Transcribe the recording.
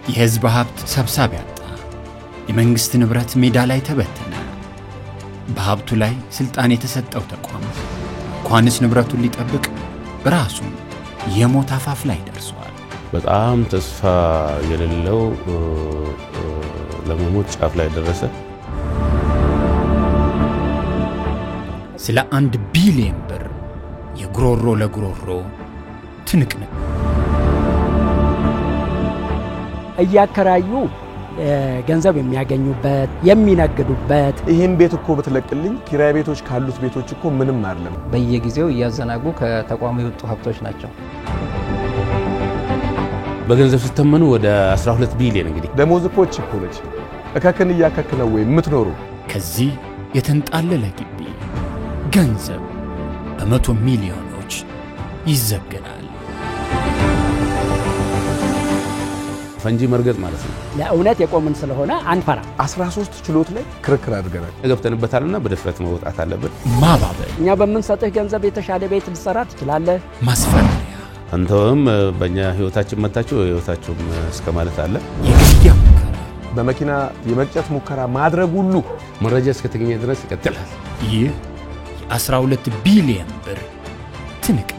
የህዝብ ሀብት ሰብሳቢ አጣ። የመንግስት ንብረት ሜዳ ላይ ተበተነ። በሀብቱ ላይ ስልጣን የተሰጠው ተቋም እንኳንስ ንብረቱን ሊጠብቅ ራሱ የሞት አፋፍ ላይ ደርሷል። በጣም ተስፋ የሌለው ለመሞት ጫፍ ላይ ደረሰ። ስለ 1 ቢሊዮን ብር የግሮሮ ለግሮሮ ትንቅንቅ እያከራዩ ገንዘብ የሚያገኙበት የሚነግዱበት ይሄን ቤት እኮ በተለቅልኝ ኪራይ ቤቶች ካሉት ቤቶች እኮ ምንም አይደለም። በየጊዜው ያዘናጉ ከተቋሙ የወጡ ሀብቶች ናቸው። በገንዘብ ሲተመኑ ወደ 12 ቢሊዮን እንግዲህ ደሞዝ እኮ እኮ ነች እከከን ያከከነው ወይ የምትኖሩ ከዚህ የተንጣለለ ግቢ ገንዘብ በመቶ ሚሊዮኖች ይዘገናል። ፈንጂ መርገጥ ማለት ነው። ለእውነት የቆምን ስለሆነ አንፈራ። 13 ችሎት ላይ ክርክር አድርገናል። ገብተንበታልና በድፍረት መውጣት አለበት። ማባበል እኛ በመንሰጥህ ገንዘብ የተሻለ ቤት ልትሰራ ትችላለህ። ማስፈራሪያ አንተውም በእኛ ህይወታችን መታችሁ ህይወታችሁም እስከማለት አለ። የግድያ ሙከራ በመኪና የመቅጨት ሙከራ ማድረግ ሁሉ መረጃ እስከተገኘ ድረስ ይቀጥላል። ይህ የ12 ቢሊዮን ብር ትንቅ